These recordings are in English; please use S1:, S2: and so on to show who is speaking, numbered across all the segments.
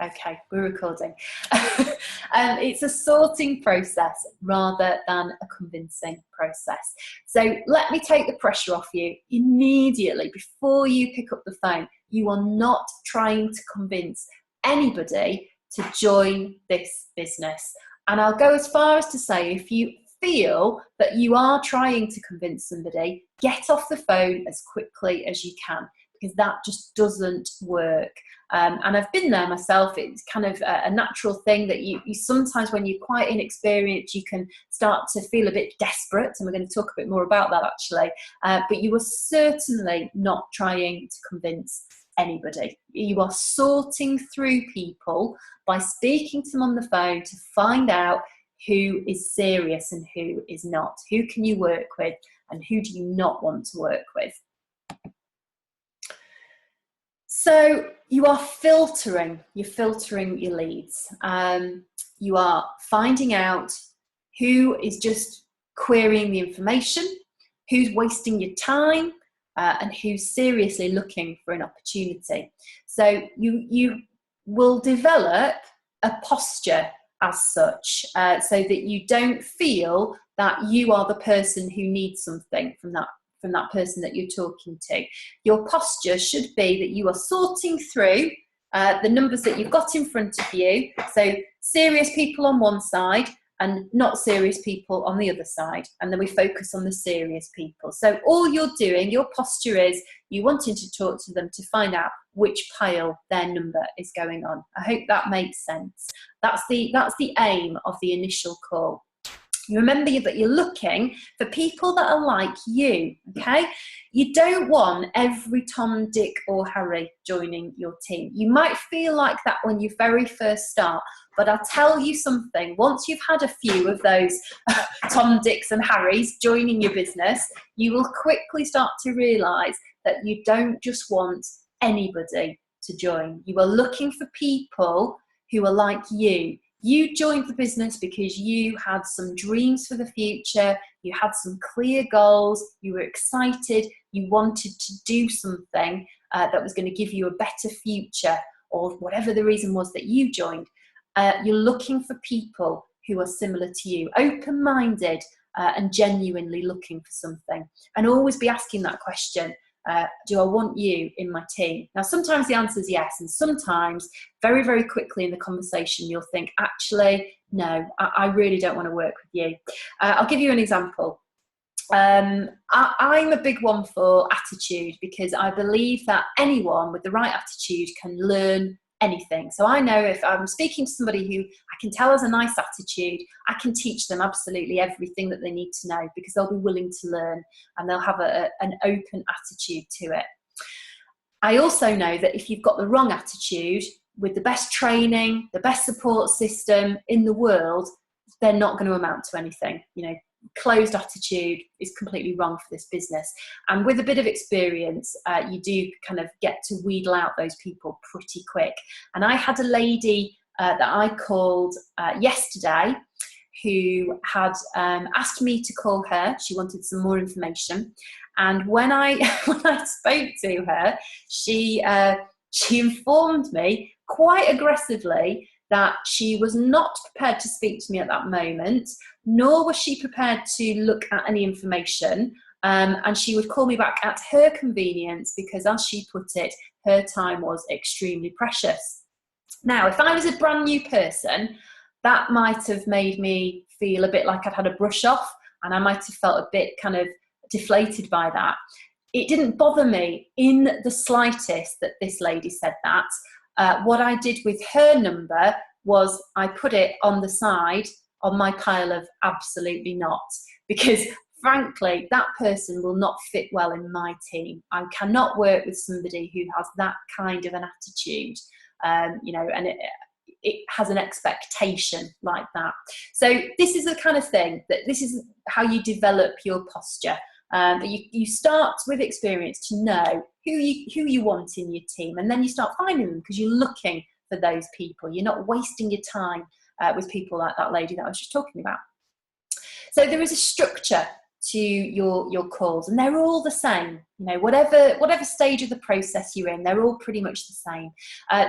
S1: Okay, we're recording. It's a sorting process rather than a convincing process. So let me take the pressure off you immediately before you pick up the phone. You are not trying to convince anybody to join this business. And I'll go as far as to say, if you feel that you are trying to convince somebody, get off the phone as quickly as you can, because that just doesn't work. And I've been there myself. It's kind of a natural thing that you sometimes, when you're quite inexperienced, you can start to feel a bit desperate, and we're going to talk a bit more about that actually. But you are certainly not trying to convince anybody. You are sorting through people by speaking to them on the phone to find out who is serious and who is not. Who can you work with and who do you not want to work with? So you are filtering, you're filtering your leads. You are finding out who is just querying the information, who's wasting your time, and who's seriously looking for an opportunity. So you will develop a posture as such, so that you don't feel that you are the person who needs something from that person that you're talking to. Your posture should be that you are sorting through the numbers that you've got in front of you. So serious people on one side and not serious people on the other side. And then we focus on the serious people. So all you're doing, your posture is you wanting to talk to them to find out which pile their number is going on. I hope that makes sense. That's the aim of the initial call. You remember that you're looking for people that are like you, okay? You don't want every Tom, Dick or Harry joining your team. You might feel like that when you very first start, but I'll tell you something. Once you've had a few of those Tom, Dicks and Harrys joining your business, you will quickly start to realise that you don't just want anybody to join. You are looking for people who are like you. You joined the business because you had some dreams for the future, you had some clear goals, you were excited, you wanted to do something that was going to give you a better future, or whatever the reason was that you joined. You're looking for people who are similar to you, open-minded and genuinely looking for something. And always be asking that question. Do I want you in my team? Now, sometimes the answer is yes, and sometimes very, very quickly in the conversation, you'll think, actually, no, I really don't want to work with you. I'll give you an example. I'm a big one for attitude, because I believe that anyone with the right attitude can learn anything. So I know if I'm speaking to somebody who I can tell has a nice attitude, I can teach them absolutely everything that they need to know, because they'll be willing to learn and they'll have an open attitude to it. I also know that if you've got the wrong attitude, with the best training, the best support system in the world, they're not going to amount to anything. You know, closed attitude is completely wrong for this business. And with a bit of experience, you do kind of get to wheedle out those people pretty quick. And I had a lady that I called yesterday who had asked me to call her. She wanted some more information. And when I spoke to her, she informed me quite aggressively that she was not prepared to speak to me at that moment, nor was she prepared to look at any information, and she would call me back at her convenience, because, as she put it, her time was extremely precious. Now, if I was a brand new person, that might have made me feel a bit like I'd had a brush off, and I might have felt a bit kind of deflated by that. It didn't bother me in the slightest that this lady said that. What I did with her number was I put it on the side on my pile of absolutely not, because frankly, that person will not fit well in my team. I cannot work with somebody who has that kind of an attitude, you know, and it has an expectation like that. So this is the kind of thing that this is how you develop your posture. You start with experience to know who you want in your team, and then you start finding them because you're looking for those people. You're not wasting your time with people like that lady that I was just talking about. So there is a structure to your calls, and they're all the same. You know, whatever stage of the process you're in, they're all pretty much the same.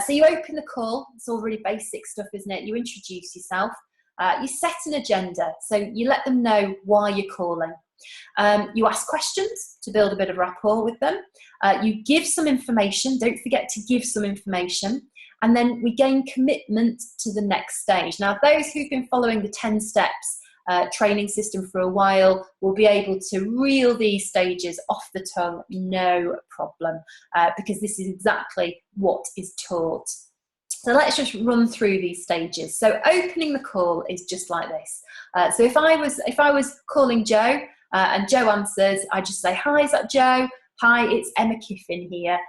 S1: So you open the call. It's all really basic stuff, isn't it? You introduce yourself. You set an agenda, so you let them know why you're calling. You ask questions to build a bit of rapport with them. You give some information. Don't forget to give some information. And then we gain commitment to the next stage. Now, those who've been following the 10 steps training system for a while will be able to reel these stages off the tongue, no problem, because this is exactly what is taught. So let's just run through these stages. So opening the call is just like this. So if I was calling Joe and Joe answers, I just say, "Hi, is that Joe? Hi, it's Emma Kiffin here.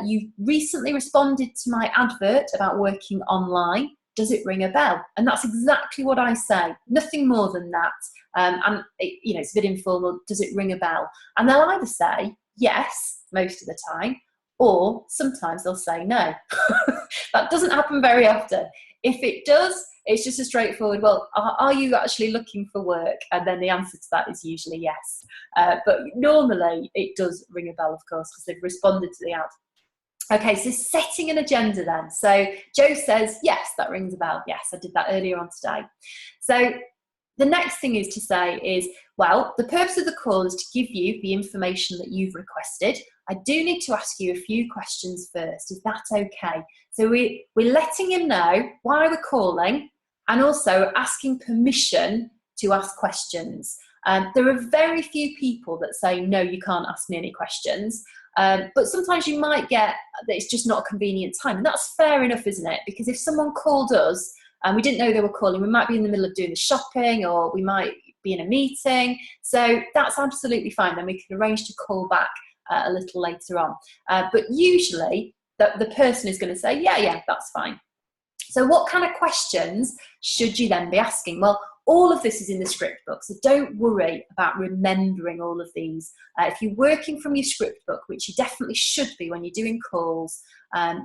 S1: You recently responded to my advert about working online. Does it ring a bell?" And that's exactly what I say. Nothing more than that. And it's a bit informal. Does it ring a bell? And they'll either say yes most of the time, or sometimes they'll say no. That doesn't happen very often. If it does, it's just a straightforward, well, are you actually looking for work? And then the answer to that is usually yes. But normally it does ring a bell, of course, because they've responded to the ad. Okay, so setting an agenda then. So Joe says, yes, that rings a bell. Yes, I did that earlier on today. So the next thing is to say is, well, the purpose of the call is to give you the information that you've requested. I do need to ask you a few questions first. Is that okay? So we're letting him know why we're calling, and also asking permission to ask questions. There are very few people that say, no, you can't ask me any questions. But sometimes you might get that it's just not a convenient time. And that's fair enough, isn't it? Because if someone called us and we didn't know they were calling, we might be in the middle of doing the shopping, or we might be in a meeting. So that's absolutely fine. Then we can arrange to call back a little later on. But usually the person is going to say, yeah, that's fine. So what kind of questions should you then be asking? Well, all of this is in the script book, so don't worry about remembering all of these. If you're working from your script book, which you definitely should be when you're doing calls,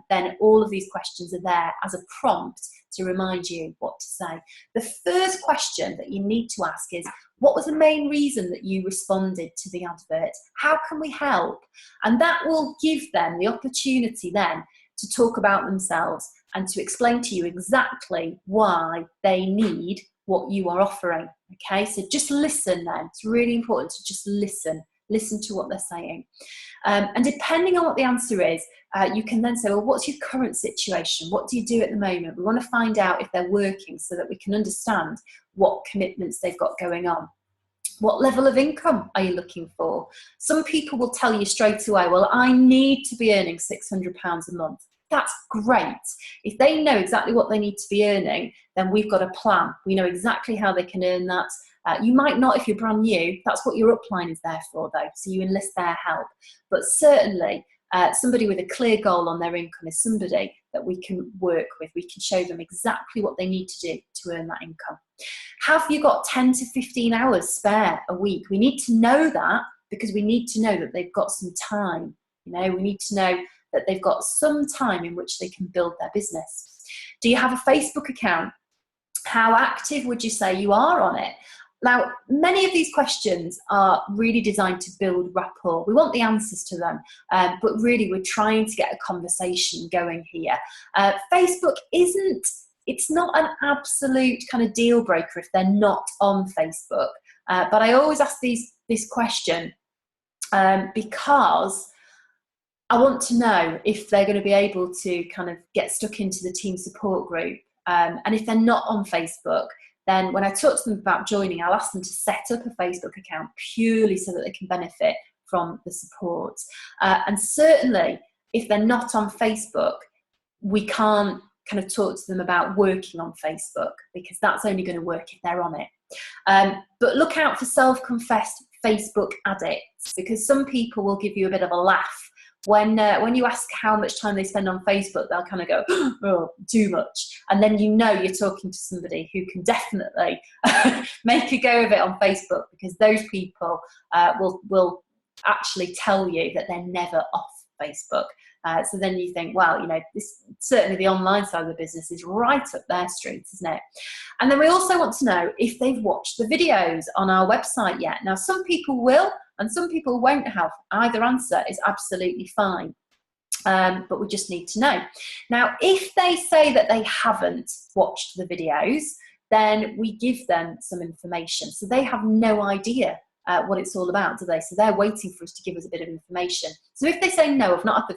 S1: then all of these questions are there as a prompt to remind you what to say. The first question that you need to ask is, what was the main reason that you responded to the advert? How can we help? And that will give them the opportunity then to talk about themselves and to explain to you exactly why they need what you are offering. Okay, so just listen then. It's really important to just listen to what they're saying. And depending on what the answer is, you can then say, well, what's your current situation? What do you do at the moment? We want to find out if they're working so that we can understand what commitments they've got going on. What level of income are you looking for? Some people will tell you straight away, well, I need to be earning £600 a month. That's great. If they know exactly what they need to be earning, then we've got a plan. We know exactly how they can earn that. You might not if you're brand new. That's what your upline is there for, though. So you enlist their help. But certainly, somebody with a clear goal on their income is somebody that we can work with. We can show them exactly what they need to do to earn that income. Have you got 10 to 15 hours spare a week? We need to know that, because we need to know that they've got some time. You know, we need to know that they've got some time in which they can build their business. Do you have a Facebook account? How active would you say you are on it? Now, many of these questions are really designed to build rapport. We want the answers to them, but really we're trying to get a conversation going here. Facebook it's not an absolute kind of deal breaker if they're not on Facebook. But I always ask this question because I want to know if they're going to be able to kind of get stuck into the team support group. And if they're not on Facebook, then when I talk to them about joining, I'll ask them to set up a Facebook account purely so that they can benefit from the support. And certainly, if they're not on Facebook, we can't kind of talk to them about working on Facebook, because that's only going to work if they're on it. But look out for self-confessed Facebook addicts, because some people will give you a bit of a laugh. When you ask how much time they spend on Facebook, they'll kind of go, oh, too much. And then you know you're talking to somebody who can definitely make a go of it on Facebook, because those people will actually tell you that they're never off Facebook. So then you think, well, you know, this certainly the online side of the business is right up their street, isn't it? And then we also want to know if they've watched the videos on our website yet. Now, some people will and some people won't have. Either answer is absolutely fine. But we just need to know. Now, if they say that they haven't watched the videos, then we give them some information. So they have no idea what it's all about, do they? So they're waiting for us to give us a bit of information. So if they say, no, I've not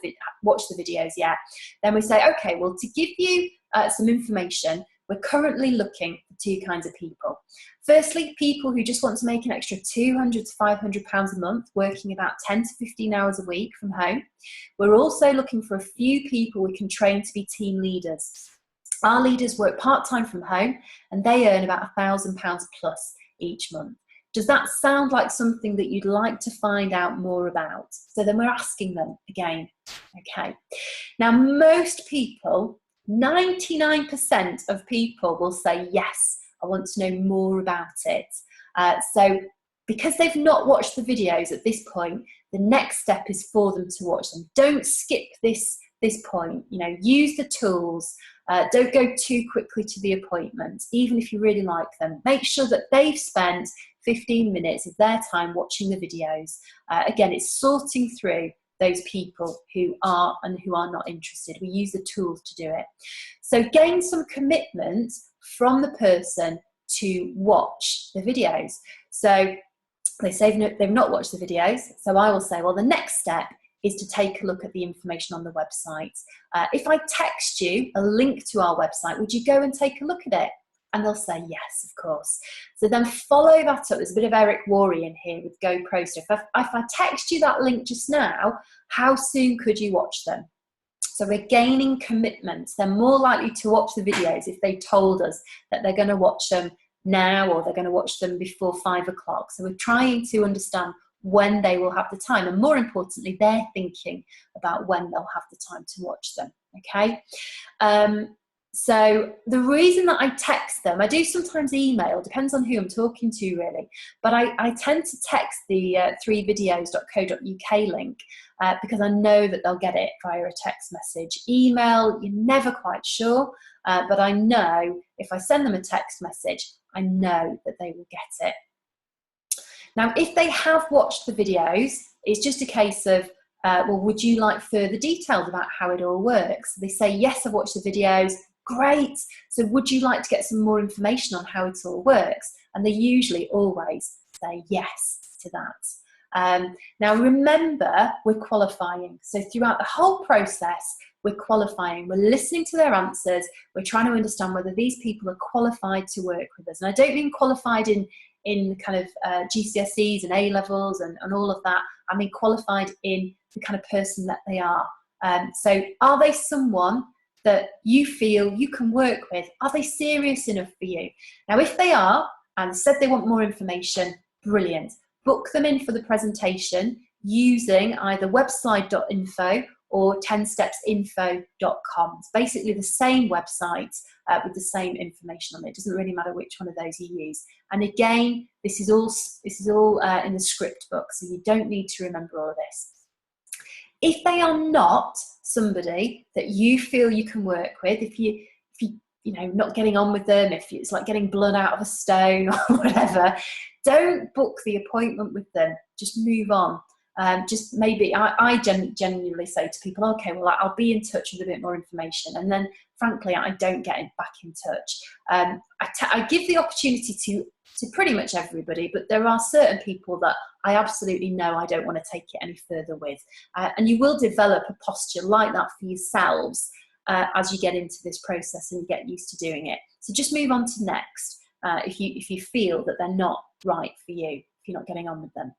S1: watched the videos yet, then we say, okay, well, to give you some information, we're currently looking for two kinds of people. Firstly, people who just want to make an extra £200 to £500 a month, working about 10 to 15 hours a week from home. We're also looking for a few people we can train to be team leaders. Our leaders work part-time from home and they earn about £1,000 plus each month. Does that sound like something that you'd like to find out more about? So then we're asking them again. Okay. Now, most people, 99% of people will say, yes, I want to know more about it. So because they've not watched the videos at this point, the next step is for them to watch them. Don't skip this point. You know, use the tools. Don't go too quickly to the appointment, even if you really like them. Make sure that they've spent 15 minutes of their time watching the videos. Again, it's sorting through those people who are and who are not interested. We use the tools to do it. So gain some commitment from the person to watch the videos. So they say they've not watched the videos. So I will say, well, the next step is to take a look at the information on the website. If I text you a link to our website, would you go and take a look at it? And they'll say, yes, of course. So then follow that up. There's a bit of Eric Worre in here with GoPro stuff. If I text you that link just now, how soon could you watch them? So we're gaining commitment. They're more likely to watch the videos if they told us that they're going to watch them now or they're going to watch them before 5 o'clock. So we're trying to understand when they will have the time. And more importantly, they're thinking about when they'll have the time to watch them. Okay. So the reason that I text them, I do sometimes email, depends on who I'm talking to really, but I tend to text the 3videos.co.uk link because I know that they'll get it via a text message. Email, you're never quite sure, but I know if I send them a text message, I know that they will get it. Now, if they have watched the videos, it's just a case of, well, would you like further details about how it all works? So they say, yes, I've watched the videos. Great. So would you like to get some more information on how it all works? And they usually always say yes to that. Now, remember, we're qualifying. So throughout the whole process, we're qualifying. We're listening to their answers. We're trying to understand whether these people are qualified to work with us. And I don't mean qualified in kind of GCSEs and A-levels and all of that. I mean qualified in the kind of person that they are. So are they someone that you feel you can work with? Are they serious enough for you? Now, if they are and said they want more information, brilliant. Book them in for the presentation using either webslide.info or 10stepsinfo.com. It's basically the same website with the same information on it. It doesn't really matter which one of those you use. And again, this is all in the script book, so you don't need to remember all of this. If they are not somebody that you feel you can work with, if you know, not getting on with them, if it's like getting blood out of a stone or whatever, don't book the appointment with them. Just move on. Just maybe, I genuinely say to people, okay, well, I'll be in touch with a bit more information. And then, frankly, I don't get back in touch. I give the opportunity to pretty much everybody, but there are certain people that I absolutely know I don't want to take it any further with. And you will develop a posture like that for yourselves as you get into this process and you get used to doing it. So just move on to next if you feel that they're not right for you, if you're not getting on with them.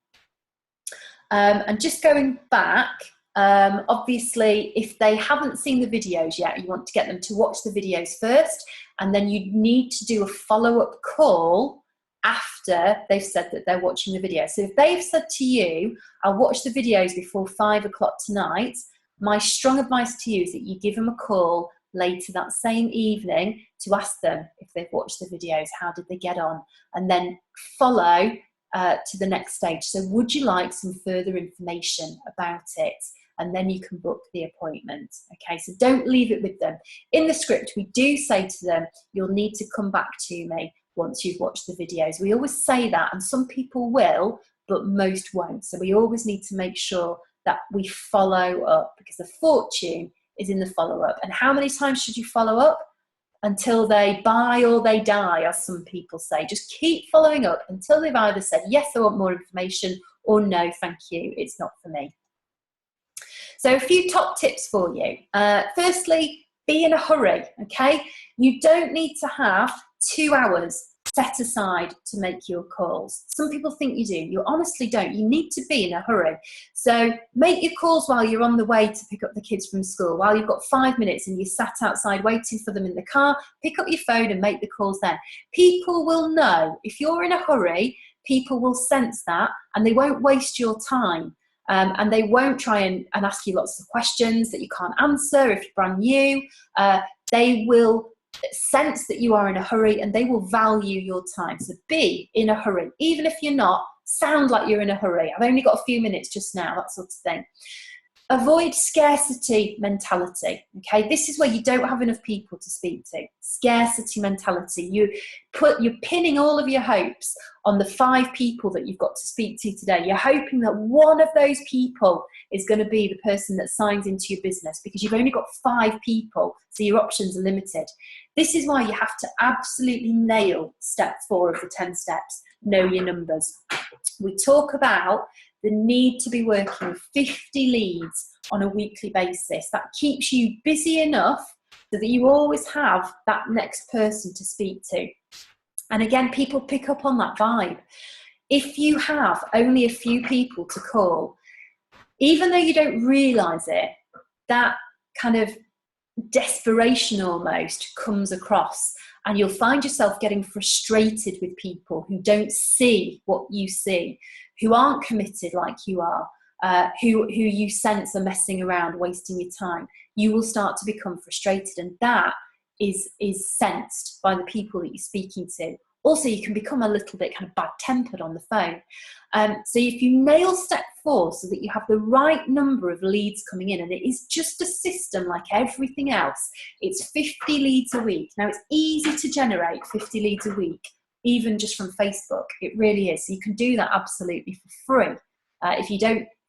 S1: And just going back, obviously, if they haven't seen the videos yet, you want to get them to watch the videos first, and then you need to do a follow-up call after they've said that they're watching the video. So if they've said to you, I'll watch the videos before 5 o'clock tonight, my strong advice to you is that you give them a call later that same evening to ask them if they've watched the videos, how did they get on, and then follow to the next stage. So would you like some further information about it? and then you can book the appointment. Okay, so don't leave it with them. In the script, we do say to them, you'll need to come back to me once you've watched the videos. We always say that, and some people will, but most won't. So we always need to make sure that we follow up, because the fortune is in the follow-up. And how many times should you follow up? Until they buy or they die, as some people say. Just keep following up until they've either said, yes, I want more information, or no, thank you, it's not for me. So a few top tips for you. Firstly, be in a hurry, okay? You don't need to have 2 hours set aside to make your calls. Some people think you do. You honestly don't. You need to be in a hurry. So make your calls while you're on the way to pick up the kids from school, while you've got 5 minutes and you're sat outside waiting for them in the car. Pick up your phone and make the calls then. People will know. If you're in a hurry, people will sense that, and they won't waste your time. And they won't try and ask you lots of questions that you can't answer if you're brand new. They will sense that you are in a hurry, and they will value your time. So be in a hurry. Even if you're not, sound like you're in a hurry. I've only got a few minutes just now, that sort of thing. Avoid scarcity mentality, okay? This is where you don't have enough people to speak to. Scarcity mentality. You're pinning all of your hopes on the 5 people that you've got to speak to today. You're hoping that one of those people is going to be the person that signs into your business, because you've only got 5 people, so your options are limited. This is why you have to absolutely nail step 4 of the 10 steps. Know your numbers. We talk about the need to be working with 50 leads on a weekly basis. That keeps you busy enough so that you always have that next person to speak to. And again, people pick up on that vibe. If you have only a few people to call, even though you don't realise it, that kind of desperation almost comes across, and you'll find yourself getting frustrated with people who don't see what you see, who aren't committed like you are, who you sense are messing around, wasting your time. You will start to become frustrated, and that is sensed by the people that you're speaking to. Also, you can become a little bit kind of bad-tempered on the phone. So if you nail step 4 so that you have the right number of leads coming in, and it is just a system like everything else, it's 50 leads a week. Now, it's easy to generate 50 leads a week, even just from Facebook. It really is. So you can do that absolutely for free. If you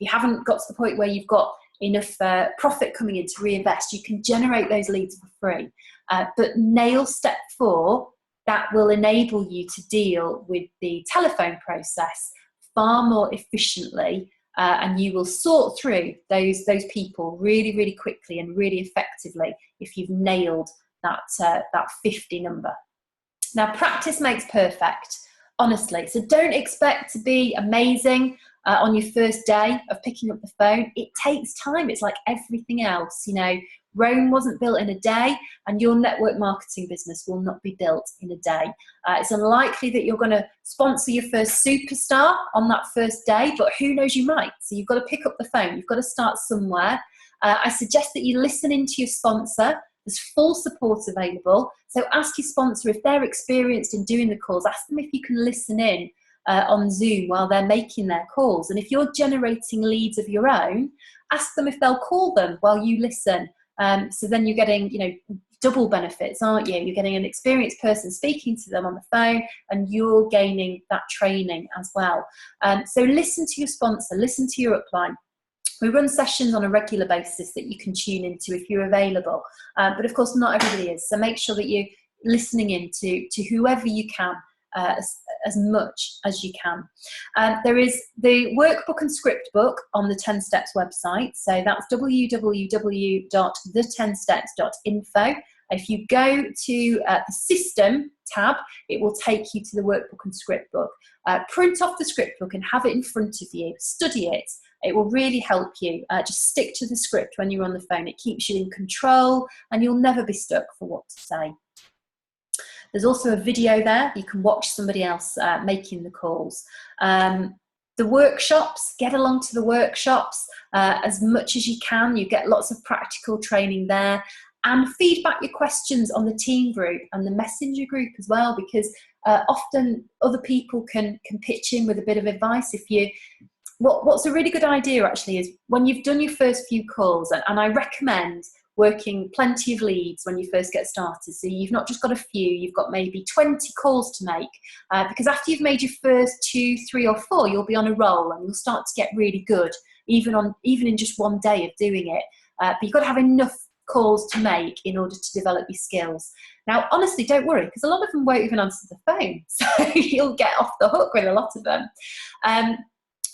S1: haven't got to the point where you've got enough profit coming in to reinvest, you can generate those leads for free. But nail step 4. That will enable you to deal with the telephone process far more efficiently, and you will sort through those people really, really quickly and really effectively if you've nailed that 50 number. Now, practice makes perfect, honestly. So don't expect to be amazing on your first day of picking up the phone. It takes time. It's like everything else, you know. Rome wasn't built in a day, and your network marketing business will not be built in a day. It's unlikely that you're going to sponsor your first superstar on that first day, but who knows, you might. So you've got to pick up the phone. You've got to start somewhere. I suggest that you listen into your sponsor. There's full support available. So ask your sponsor if they're experienced in doing the calls. Ask them if you can listen in on Zoom while they're making their calls. And if you're generating leads of your own, ask them if they'll call them while you listen. So then you're getting, you know, double benefits, aren't you? You're getting an experienced person speaking to them on the phone, and you're gaining that training as well. So listen to your sponsor, listen to your upline. We run sessions on a regular basis that you can tune into if you're available. But of course, not everybody is. So make sure that you're listening in to whoever you can. As much as you can. There is the workbook and script book on the 10 Steps website. So that's www.the10steps.info. If you go to the system tab, it will take you to the workbook and script book. Print off the script book and have it in front of you. Study it. It will really help you. Just stick to the script when you're on the phone. It keeps you in control, and you'll never be stuck for what to say. There's also a video there. You can watch somebody else making the calls. The workshops, get along to the workshops as much as you can. You get lots of practical training there. And feedback your questions on the team group and the messenger group as well, because often other people can pitch in with a bit of advice. If what's a really good idea actually is when you've done your first few calls, and I recommend working plenty of leads when you first get started. So you've not just got a few, you've got maybe 20 calls to make, because after you've made your first 2, 3 or 4, you'll be on a roll and you'll start to get really good, even in just one day of doing it. But you've got to have enough calls to make in order to develop your skills. Now, honestly, don't worry, because a lot of them won't even answer the phone. So you'll get off the hook with a lot of them.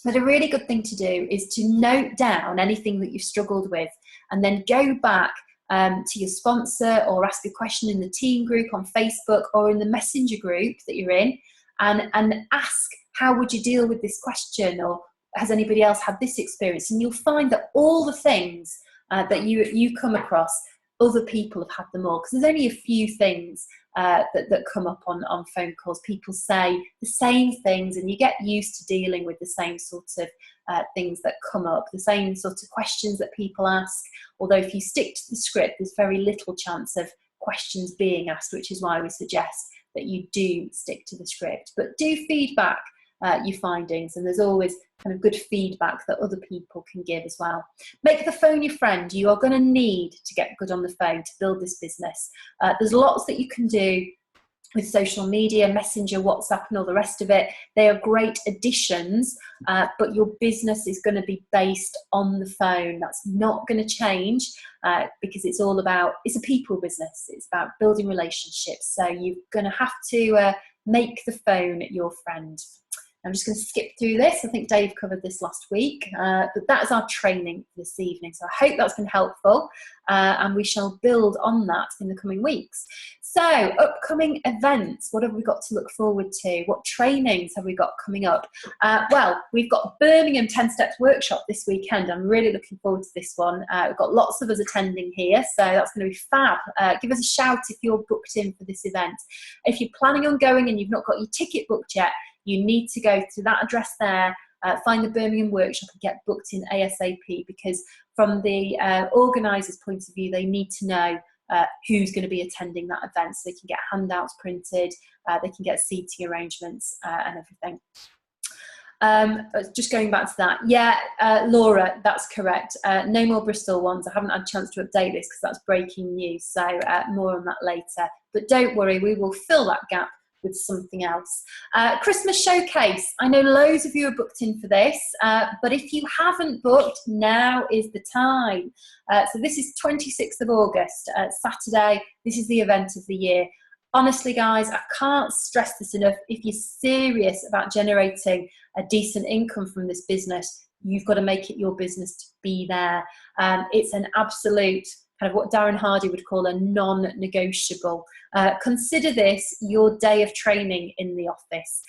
S1: But a really good thing to do is to note down anything that you've struggled with and then go back to your sponsor or ask a question in the team group on Facebook or in the messenger group that you're in, and ask, how would you deal with this question, or has anybody else had this experience? And you'll find that all the things that you come across, other people have had them all, because there's only a few things that come up on phone calls. People say the same things, and you get used to dealing with the same sorts of things that come up, the same sorts of questions that people ask. Although if you stick to the script, there's very little chance of questions being asked, which is why we suggest that you do stick to the script. But do feedback your findings, and there's always kind of good feedback that other people can give as well. Make the phone your friend. You are going to need to get good on the phone to build this business. There's lots that you can do with social media, Messenger, WhatsApp, and all the rest of it. They are great additions, but your business is going to be based on the phone. That's not going to change because it's a people business. It's about building relationships. So you're going to have to make the phone your friend. I'm just going to skip through this. I think Dave covered this last week, but that's our training this evening. So I hope that's been helpful, and we shall build on that in the coming weeks. So upcoming events, what have we got to look forward to? What trainings have we got coming up? Well, we've got Birmingham 10 Steps Workshop this weekend. I'm really looking forward to this one. We've got lots of us attending here, so that's going to be fab. Give us a shout if you're booked in for this event. If you're planning on going and you've not got your ticket booked yet, you need to go to that address there, find the Birmingham workshop and get booked in ASAP, because from the organisers' point of view, they need to know who's going to be attending that event, so they can get handouts printed, they can get seating arrangements and everything. Just going back to that, yeah, Laura, that's correct. No more Bristol ones. I haven't had a chance to update this because that's breaking news, so more on that later. But don't worry, we will fill that gap with something else. Christmas showcase. I know loads of you are booked in for this, but if you haven't booked, now is the time. So this is 26th of August, Saturday. This is the event of the year. Honestly, guys, I can't stress this enough. If you're serious about generating a decent income from this business, you've got to make it your business to be there. It's an absolute kind of what Darren Hardy would call a non-negotiable. Consider this your day of training in the office.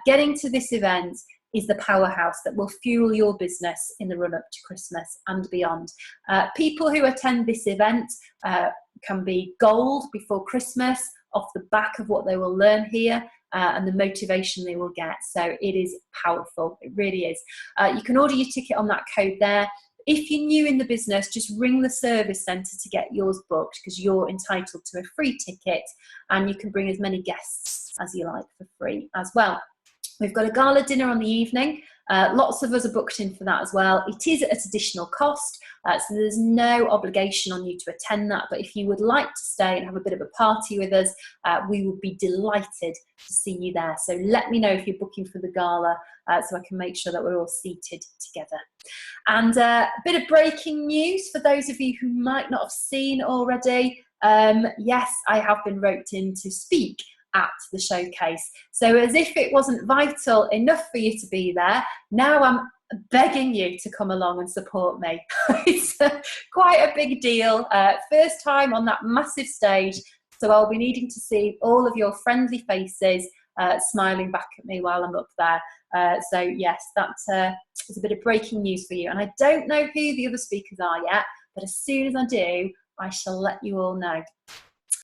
S1: Getting to this event is the powerhouse that will fuel your business in the run-up to Christmas and beyond. People who attend this event can be gold before Christmas off the back of what they will learn here and the motivation they will get. So it is powerful, it really is. You can order your ticket on that code there. If you're new in the business, just ring the service centre to get yours booked, because you're entitled to a free ticket, and you can bring as many guests as you like for free as well. We've got a gala dinner on the evening. Lots of us are booked in for that as well. It is at additional cost, so there's no obligation on you to attend that. But if you would like to stay and have a bit of a party with us, we would be delighted to see you there. So let me know if you're booking for the gala, so I can make sure that we're all seated together. And a bit of breaking news for those of you who might not have seen already. Yes, I have been roped in to speak at the showcase. So as if it wasn't vital enough for you to be there, now I'm begging you to come along and support me. It's quite a big deal. First time on that massive stage, so I'll be needing to see all of your friendly faces smiling back at me while I'm up there. So yes, that is a bit of breaking news for you. And I don't know who the other speakers are yet, but as soon as I do, I shall let you all know.